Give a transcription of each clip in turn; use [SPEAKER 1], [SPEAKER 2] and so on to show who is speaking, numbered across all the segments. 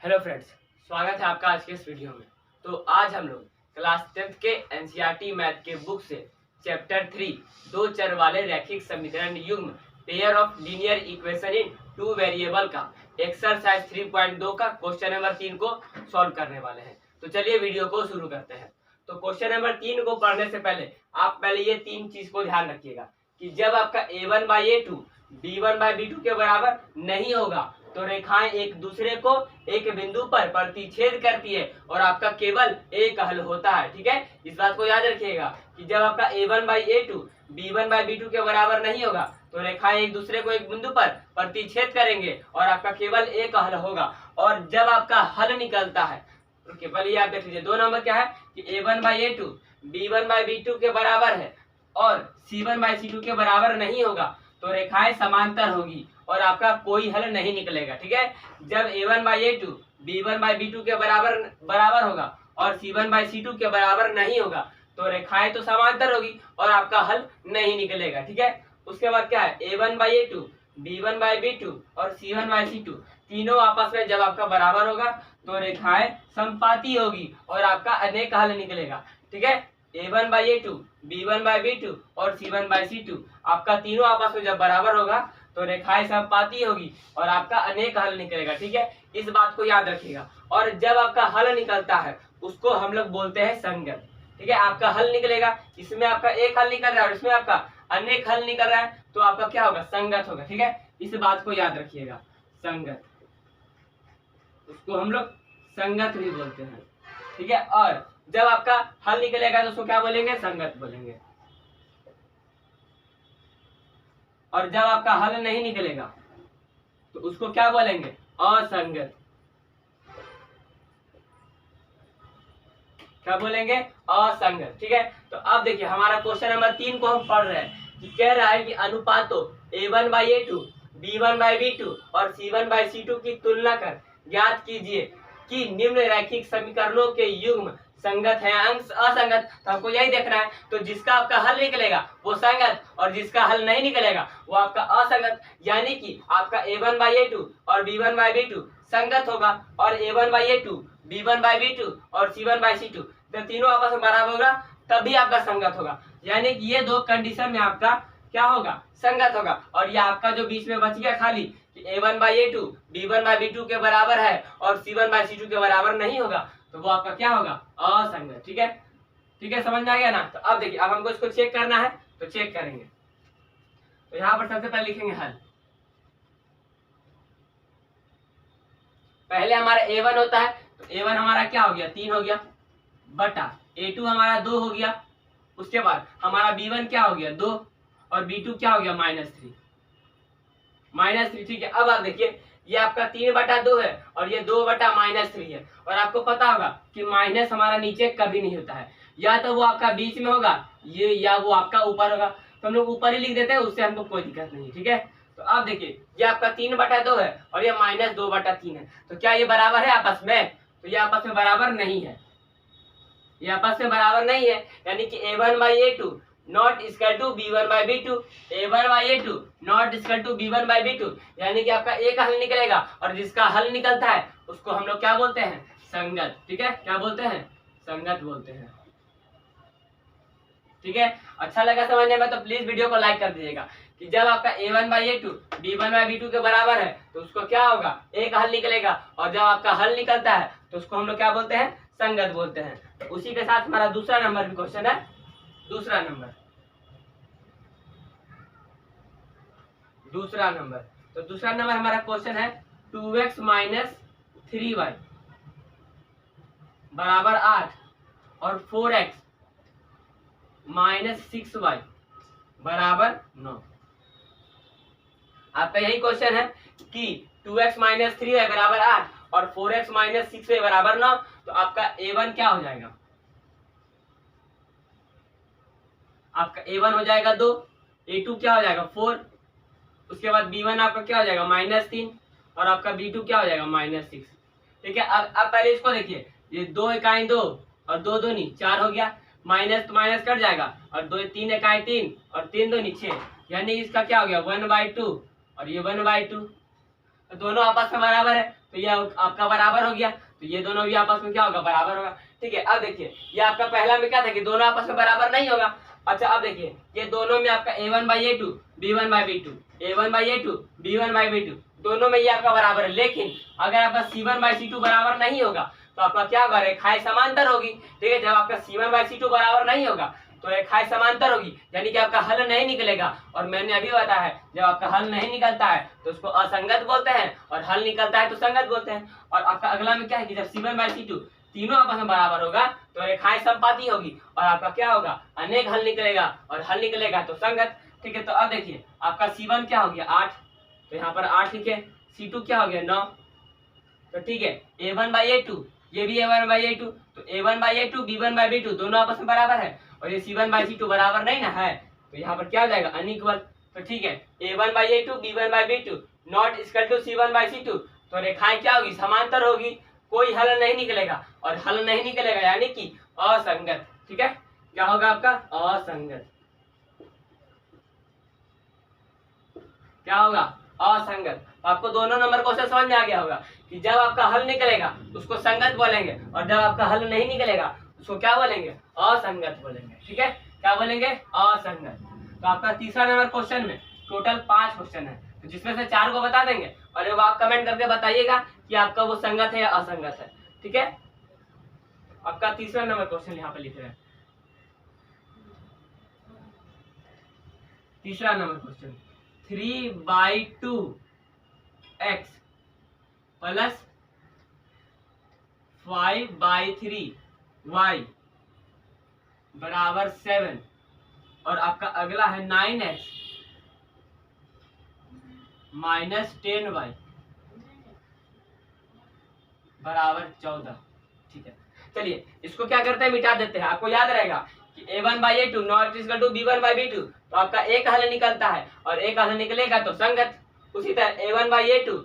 [SPEAKER 1] Hello friends, स्वागत है आपका आज के इस वीडियो में। तो आज हम लोग क्लास 10th के एनसीईआरटी मैथ के बुक से चैप्टर 3 दो चर वाले रैखिक समीकरण युग्म pair of linear equation in two variable का एक्सरसाइज 3.2 का क्वेश्चन नंबर 3 को सॉल्व करने वाले हैं। तो चलिए वीडियो को शुरू करते हैं। तो क्वेश्चन नंबर 3 को पढ़ने से पहले आप ये तीन चीज को ध्यान रखिएगा कि जब आपका a1/a2 b1/b2 के बराबर नहीं होगा तो रेखाएं एक दूसरे को एक बिंदु पर प्रतिच्छेद करती है और आपका केवल एक हल होता है। ठीक है, इस बात को याद रखिएगा कि जब आपका a1/a2 b1/b2 के बराबर नहीं होगा तो रेखाएं एक दूसरे को एक बिंदु पर प्रतिच्छेद करेंगे और आपका केवल एक हल होगा। और जब आपका हल निकलता है तो केवल ये आप देख लीजिए, दो नंबर क्या है कि a1/a2 b1/b2 के बराबर है और c1/c2 के बराबर नहीं होगा तो रेखाएं समांतर होगी और आपका कोई हल नहीं निकलेगा। ठीक है, जब a1/a2 b1/b2 के बराबर होगा और c1/c2 के बराबर नहीं होगा तो रेखाएं तो समांतर होगी और आपका हल नहीं निकलेगा। ठीक है, उसके बाद क्या है a1/a2 b1/b2 और c1/c2 तीनों आपस में जब आपका बराबर होगा तो रेखाएं समपाती होगी और आपका अनेक हल निकलेगा। ठीक है, a1/a2 b1/b2 और c1/c2 आपका तीनों आपस में जब बराबर होगा तो रेखाएं समपाती होगी और आपका अनेक हल निकलेगा। ठीक है, इस बात को याद रखिएगा। और जब आपका हल निकलता है उसको हम लोग बोलते हैं संगत। ठीक है, आपका हल निकलेगा, इसमें आपका एक हल निकल रहा है और इसमें आपका अनेक हल निकल रहा है तो आपका क्या होगा, संगत होगा। ठीक है, इस बात को याद रखिएगा, संगत, उसको हम लोग संगत भी बोलते हैं। ठीक है, और जब आपका हल निकलेगा तो उसको क्या बोलेंगे, संगत बोलेंगे। और जब आपका हल नहीं निकलेगा तो उसको क्या बोलेंगे, असंगत। क्या बोलेंगे, असंगत। ठीक है, तो अब देखिए हमारा क्वेश्चन नंबर 3 को हम पढ़ रहे हैं कि कह रहा है कि अनुपातों a1/a2 b1/b2 और c1/c2 की तुलना कर ज्ञात कीजिए कि निम्न रैखिक समीकरणों के युग्म संगत है अंश असंगत। तो हमको यही देखना है, तो जिसका आपका हल निकलेगा वो संगत और जिसका हल नहीं निकलेगा वो आपका असंगत। यानी कि आपका a1/a2 और b1/b2 संगत होगा और a1/a2 b1/b2 और c1/c2 तो तीनों आपस में बराबर होगा तभी आपका संगत होगा। यानी कि ये दो कंडीशन में आपका क्या होगा, संगत होगा। और ये आपका जो बीच में बच गया खाली कि a1/a2 b1/b2 के बराबर है और c1/c2 के बराबर नहीं होगा तो वो आपका क्या होगा, असंगत। ठीक है, ठीक है, समझ में आ गया ना। तो अब देखिए अब हमको इसको चेक करना है तो चेक करेंगे। तो यहाँ पर सबसे पहले लिखेंगे हल। पहले हमारा a1 होता है तो a1 हमारा क्या हो गया, 3 हो गया बटा a2 हमारा 2 हो गया। उसके बाद हमारा b1 क्या हो गया, 2 और b2 क्या हो गया, -3। ठीक है, अब आप देखिए ये आपका 3/2 है और ये 2/-3 है। और आपको पता होगा कि माइनस हमारा नीचे कभी नहीं होता है, या तो वो आपका बीच में होगा ये या वो आपका ऊपर होगा। तो हम लोग ऊपर ही लिख देते हैं, उससे हमको कोई दिक्कत नहीं। ठीक है, तो अब देखिए ये आपका 3/2 है और ये -2/3 है। तो क्या ये बराबर है आपस में, तो ये आपस में बराबर नहीं है, ये आपस में बराबर नहीं है। यानी कि a1/a2 not equal to b1/b2, a1/a2 not equal to b1/b2। यानी कि आपका एक हल निकलेगा और जिसका हल निकलता है उसको हम लोग क्या बोलते हैं, संगत। ठीक है, क्या बोलते हैं, संगत बोलते हैं। ठीक है, अच्छा लगा समझने में तो प्लीज वीडियो को लाइक कर दीजिएगा कि जब आपका a1/a2 b1/b2 के बराबर है तो उसको क्या होगा, एक हल निकलेगा और जब आपका हल निकलता है तो उसको हम लोग क्या बोलते हैं, संगत बोलते हैं। तो उसी के साथ हमारा दूसरा नंबर भी क्वेश्चन है। दूसरा नंबर तो दूसरा नंबर हमारा क्वेश्चन है 2x - 3y बराबर 8 और 4x - 6y बराबर 9। आपका यही क्वेश्चन है कि 2x - 3y बराबर 8 और 4x - 6y बराबर 9। तो आपका a1 क्या हो जाएगा, आपका a1 हो जाएगा 2, a2 क्या हो जाएगा 4, उसके बाद b1 आपका क्या हो जाएगा -3 और आपका b2 क्या हो जाएगा -6। ठीक है, अब पहले इसको देखिए, ये 2 इकाई 2 और 2 दूनी 4 हो गया, माइनस तो माइनस कट जाएगा और 2 3 इकाई 3 और 3 दूनी 6, यानी इसका क्या हो गया 1/2 और ये 1/2। तो दोनों आपस में बराबर है, तो ये आपका बराबर हो गया, तो ये दोनों भी आपस में क्या होगा, बराबर होगा। ठीक है, अब देखिए ये आपका पहला में क्या था कि दोनों आपस में बराबर नहीं होगा। अच्छा अब देखिए ये दोनों में आपका a1/a2 b1/b2 a1/a2 b1/b2 दोनों में ये आपका बराबर है, लेकिन अगर आपका c1/c2 बराबर नहीं होगा तो आपका क्या होगा, रेखाएं समांतर होगी। ठीक है, जब आपका c1/c2 बराबर नहीं होगा तो रेखाएं समांतर होगी, यानी कि आपका हल नहीं निकलेगा। और मैंने अभी बताया है जब आपका हल नहीं निकलता है तो उसको असंगत बोलते हैं, और हल निकलता है तो संगत बोलते हैं। और आपका अगला में क्या है कि जब c1/c2 तीनों आपस में बराबर होगा तो रेखाएं समपाती होगी, और आपका क्या होगा, अनेक हल निकलेगा, और हल निकलेगा तो संगत। ठीक है, तो अब देखिए आपका c1 क्या हो गया 8, तो यहाँ पर 8 लिखे, c2 क्या हो गया 9, तो ठीक है a1/a2 ये भी a1/a2, तो a1/a2 b1/b2 दोनों आपस में बराबर है, और ये c1/c2 बराबर नहीं ना है, तो यहाँ पर क्या हो जाएगा, अनइक्वल। तो ठीक है a1/a2 b1/b2 not equal to c1/c2, तो रेखाएं क्या होगी, समांतर होगी, कोई हल नहीं निकलेगा, और हल नहीं निकलेगा यानी कि असंगत। ठीक है, क्या होगा आपका, असंगत। क्या होगा, असंगत। तो आपको दोनों नंबर क्वेश्चन समझ में आ गया होगा कि जब आपका हल निकलेगा उसको संगत बोलेंगे, और जब आपका हल नहीं निकलेगा उसको क्या बोलेंगे, असंगत बोलेंगे। ठीक है, क्या बोलेंगे, असंगत। तो आपका तीसरा नंबर क्वेश्चन में टोटल 5 क्वेश्चन है, तो जिसमें से 4 को बता देंगे, और अब आप कमेंट करके बताइएगा कि आपका वो संगत है या असंगत है। ठीक है, आपका तीसरा नंबर क्वेश्चन यहाँ पे लिख रहे हैं, तीसरा number question 3/2 x plus 5/3 y बराबर 7, और आपका अगला है 9x माइनस 10y बराबर 14। ठीक है, चलिए इसको क्या करते हैं, मिटा देते हैं। आपको याद रहेगा कि a1/a2 not equal to b1/b2, तो आपका एक हल निकलता है, और एक हल निकलेगा तो संगत। उसी तरह a1/a2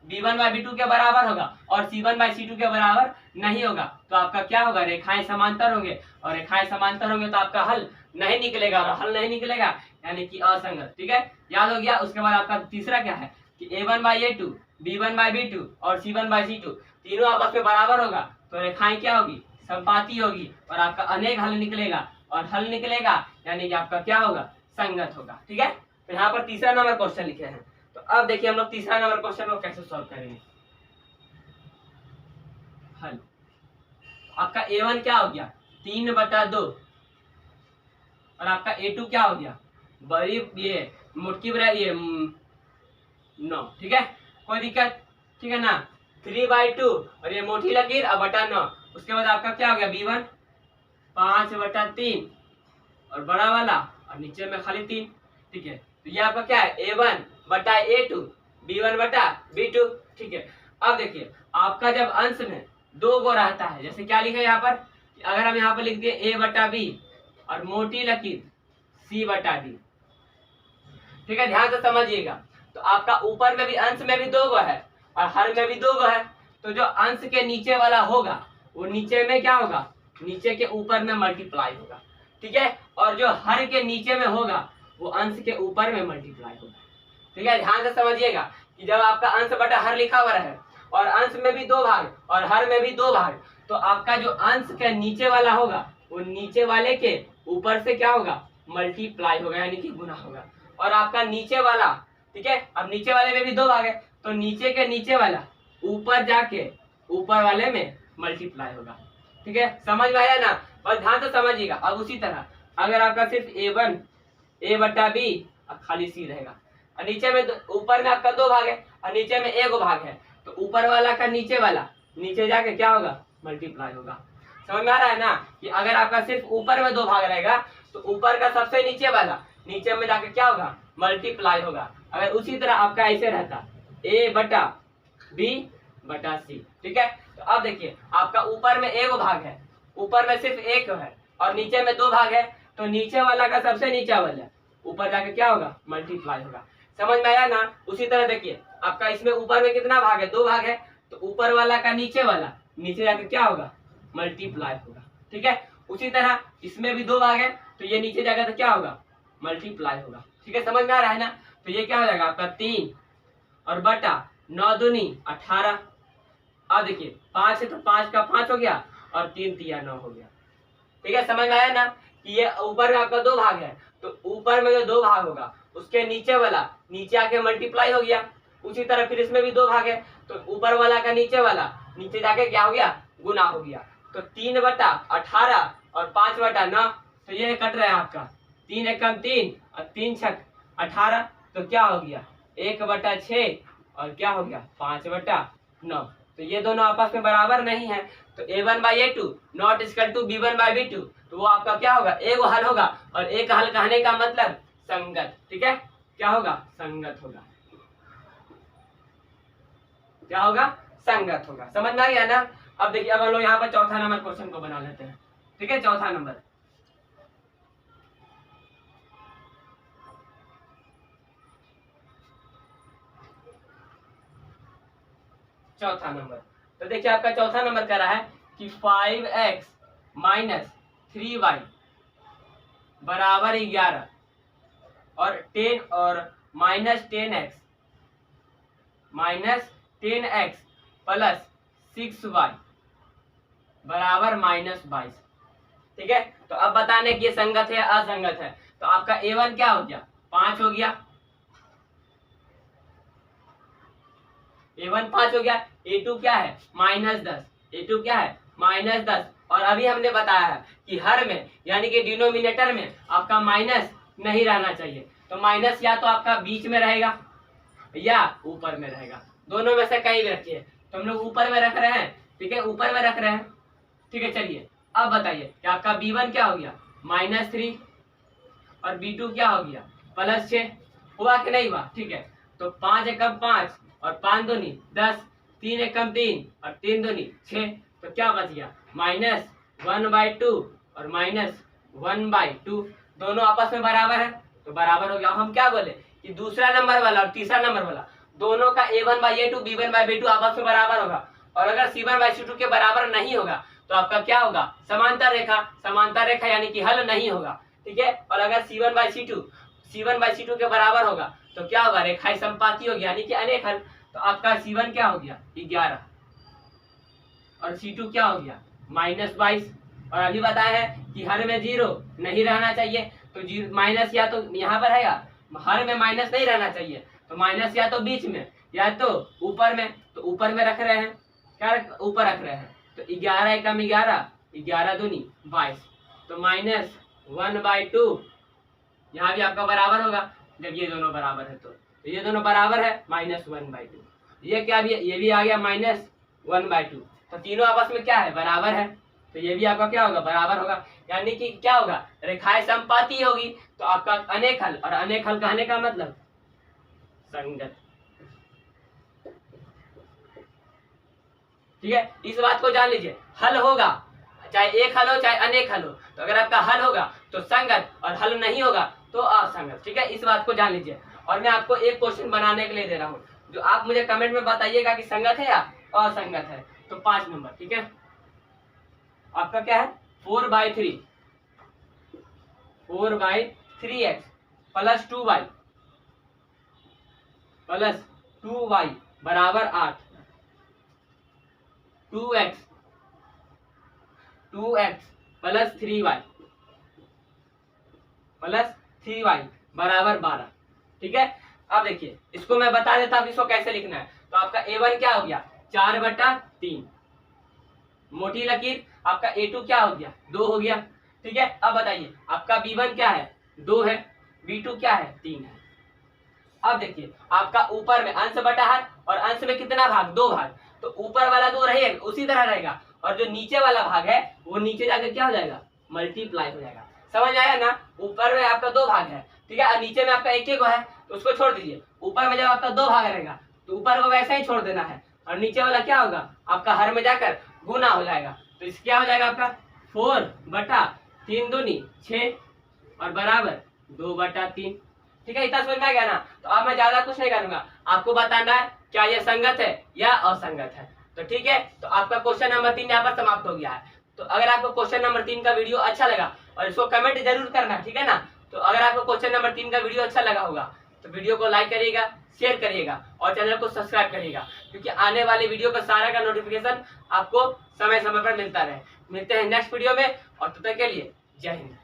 [SPEAKER 1] b1/b2 के बराबर होगा, और c1/c2 के बराबर नहीं होगा, तो आपका क्या होगा, रेखाएं समांतर होंगे, और रेखाएं समांतर होंगे तो आपका हल नहीं निकलेगा, और हल नहीं निकलेगा यानी कि असंगत। ठीक है, याद हो गया। उसके बाद आपका तीसरा क्या है कि a1/a2 b1/b2 और c1/c2 तीनों आपस में बराबर होगा, तो रेखाएं क्या होगी, समपाती होगी, और आपका अनेक हल निकलेगा, और हल निकलेगा यानी कि आपका क्या होगा, संगत होगा। ठीक है, तो यहाँ पर तीसरा नंबर क्वेश्चन लिखे हैं। तो अब देखिए हम लोग तीसरा नंबर क्वेश्चन को कैसे सॉल्व करेंगे। हल आपका a1 क्या हो गया 3/2, और आपका a2 क्या हो गया, बड़ी ये मोटकी बड़ा ये 9। ठीक है, कोई दिक्कत, ठीक है ना, 3/2 और ये मोटी लकीर और बटा 9। उसके बाद आपका क्या हो गया b1 5/3 और बड़ा वाला, और नीचे में खाली 3। ठीक है, तो ये आपका क्या है a1/a2 b1/b2। ठीक है, अब देखिए आपका जब अंश में 2 गो रहता है, जैसे क्या लिखा है यहाँ पर, अगर हम यहाँ पर लिख दिए a/b और मोटी लकीर c/d। ठीक है, ध्यान से समझिएगा। तो आपका ऊपर में भी अंश में भी 2 गो है, और हर में भी 2 गो है, तो जो अंश के नीचे वाला होगा वो नीचे में क्या होगा, नीचे के ऊपर में मल्टीप्लाई होगा। ठीक है, और जो हर के नीचे में होगा वो अंश के ऊपर में मल्टीप्लाई होगा। ठीक है, ध्यान से समझिएगा कि जब आपका अंश बटा हर लिखा हुआ है, और अंश में भी 2 भाग और हर में भी 2 भाग, तो आपका जो अंश के नीचे वाला होगा वो नीचे वाले के ऊपर से क्या होगा, मल्टीप्लाई होगा, यानी कि गुना होगा। और आपका नीचे वाला, ठीक है, अब नीचे वाले में भी 2 भाग है, तो नीचे के नीचे वाला ऊपर जाके ऊपर वाले में मल्टीप्लाई होगा। ठीक है, समझ में आया ना, बस ध्यान से समझिएगा। अब उसी तरह अगर आपका सिर्फ a1 a/b और खाली c रहेगा, और नीचे में ऊपर में आपका 2 भाग है और नीचे में 1 भाग है, तो ऊपर वाला का नीचे वाला नीचे जाके क्या होगा, मल्टीप्लाई होगा। समझ में आ रहा है ना, कि अगर आपका सिर्फ ऊपर में 2 भाग रहेगा तो ऊपर का सबसे नीचे वाला नीचे में जाके क्या होगा, मल्टीप्लाई होगा। अगर उसी तरह आपका ऐसे रहता a/b/c। ठीक है, तो अब देखिए आपका ऊपर में 1 भाग है, ऊपर में सिर्फ 1 है, और नीचे में 2 भाग है, तो नीचे वाला का सबसे नीचा वाला ऊपर जाके क्या होगा, मल्टीप्लाई होगा। समझ में आया ना। उसी तरह देखिए आपका इसमें ऊपर में कितना भाग है, 2 भाग है, तो ऊपर वाला का नीचे वाला नीचे जाके क्या होगा, मल्टीप्लाई होगा। ठीक है, उसी तरह इसमें भी 2 भाग है, तो ये नीचे जाकर तो क्या होगा, मल्टीप्लाई होगा। ठीक है, समझ में आ रहा है ना। तो ये क्या हो जाएगा आपका 3 और बटा 9 दूनी 18। अब देखिए 5 है तो 5 का 5 हो गया और 3 तिया 9 हो गया। ठीक है, समझ में आया ना कि ये ऊपर में आपका 2 भाग है, तो ऊपर में जो 2 भाग होगा उसके नीचे वाला नीचे आके मल्टीप्लाई हो गया। उसी तरह फिर इसमें भी 2 भाग है, तो ऊपर वाला का नीचे वाला नीचे जाके क्या हो गया, गुना हो गया। तो 3/18 और 5/9, तो ये कट रहा है आपका 3 एकम 3 और 3 छक 18, तो क्या हो गया 1/6 और क्या हो गया 5/9। तो ये दोनों आपस में बराबर नहीं है, तो a1/a2 not equal to b1/b2, तो वो आपका क्या होगा, एक हल होगा। और एक हल कहने का मतलब संगत। ठीक है, क्या होगा, संगत होगा। क्या होगा, संगत होगा। समझ में आ गया ना। अब देखिए, अब हम लोग यहाँ पर चौथा नंबर क्वेश्चन को बना लेते हैं। ठीक है, चौथा नंबर तो देखिए आपका चौथा नंबर कह रहा है कि 5x माइनस 3y बराबर 11 और 10 और -10x प्लस 6y बराबर -22। ठीक है, तो अब बताने की ये संगत है या असंगत है। तो आपका a1 क्या हो गया, 5 हो गया, a1 5 हो गया, a2 क्या है -10, a2 क्या है -10। और अभी हमने बताया है कि हर में यानी कि डिनोमिनेटर में आपका माइनस नहीं रहना चाहिए। तो माइनस या तो आपका बीच में रहेगा या ऊपर में रहेगा, दोनों में से कहीं भी रखिए। तो हम लोग ऊपर में रख रहे हैं। ठीक है, ऊपर में रख रहे हैं। ठीक है, चलिए अब बताइए कि आपका b1 क्या हो गया -3 और b2 क्या हो गया +6, हुआ कि नहीं हुआ। ठीक है, तो 5 एकम 5 और 5 दूनी 10, 3 एकम 3 और 3 दूनी 6, तो क्या बच गया -1/2 और -1/2, दोनों आपस में बराबर है, तो बराबर हो गया। हम क्या बोले कि दूसरा नंबर वाला और तीसरा नंबर वाला दोनों का a1/a2 b1/b2 आपस में बराबर होगा। और अगर c1/c2 के बराबर नहीं होगा तो आपका क्या होगा, समांतर रेखा यानी कि हल नहीं होगा। ठीक है, और अगर c1/c2 के बराबर होगा तो क्या होगा, रेखाएं संपाती होगी यानी कि अनेक हल। तो आपका c1 क्या हो गया 11 और c2 क्या हो गया -22। और अभी बताया है कि हर में 0 नहीं रहना चाहिए, तो माइनस या तो यहाँ पर है, हर में माइनस नहीं रहना चाहिए, तो माइनस या तो बीच में या तो ऊपर में। तो ऊपर में रख रहे हैं, क्या ऊपर रख रहे हैं, तो 11 एकम 11, 11 दूनी 22, तो -1/2 यहाँ भी आपका बराबर होगा। जब ये दोनों बराबर है तो ये दोनों बराबर है -1/2, ये क्या भी ये भी आ गया -1/2, तो तीनों आपस में क्या है, बराबर है। तो ये भी आपका क्या होगा, बराबर होगा, यानी कि क्या होगा, रेखाएं संपाती होगी। तो आपका अनेक हल, और अनेक हल कहने का मतलब संगत। ठीक है, इस बात को जान लीजिए, हल होगा चाहे एक हल हो चाहे अनेक हल हो, तो अगर आपका हल होगा तो संगत और हल नहीं होगा तो असंगत। ठीक है, इस बात को जान लीजिए। और मैं आपको एक क्वेश्चन बनाने के लिए दे रहा हूँ, जो आप मुझे कमेंट में बताइएगा कि संगत है या असंगत है। तो 5 नंबर, ठीक है, आपका क्या है 4/3 4/3x प्लस 2y बराबर 8, 2x प्लस 3y बराबर 12। ठीक है, अब देखिए इसको मैं बता देता हूँ इसको कैसे लिखना है। तो आपका a1 क्या हो गया 4/3, मोटी लकीर आपका a2 क्या हो गया 2 हो गया। ठीक है, अब बताइए आपका b1 क्या है 2 है, b2 क्या है 3 है। अब देखिए आपका ऊपर में अंश बटा हर और अंश में कितना भाग 2 भाग, तो ऊपर वाला 2 रहेगा उसी तरह रहेगा, और जो नीचे वाला भाग है वो नीचे जाकर क्या हो जाएगा, मल्टीप्लाई हो जाएगा। समझ आया ना, ऊपर में आपका 2 भाग है, ठीक है, और नीचे में आपका एक है, तो उसको छोड़ दीजिए। ऊपर में जब आपका 2 भाग रहेगा तो ऊपर को वैसे ही छोड़ देना है, और नीचे वाला क्या होगा आपका हर में जाकर गुना हो जाएगा। तो इस क्या हो जाएगा आपका 4/3 दूनी 6 और बराबर 2/3। ठीक है, इतना समझ में आ गया ना। तो अब मैं ज्यादा कुछ नहीं करूंगा, आपको बताना है क्या ये संगत है या असंगत है। तो ठीक है, तो आपका क्वेश्चन नंबर 3 यहाँ पर समाप्त हो गया है। तो अगर आपको क्वेश्चन नंबर 3 का वीडियो अच्छा लगा, और इसको कमेंट जरूर करना, ठीक है ना। तो अगर आपको क्वेश्चन नंबर 3 का वीडियो अच्छा लगा होगा तो वीडियो को लाइक करिएगा, शेयर करिएगा और चैनल को सब्सक्राइब करिएगा, क्योंकि आने वाले वीडियो का सारा का नोटिफिकेशन आपको समय समय पर मिलता रहे। मिलते हैं नेक्स्ट वीडियो में, और तब तक के लिए जय हिंद।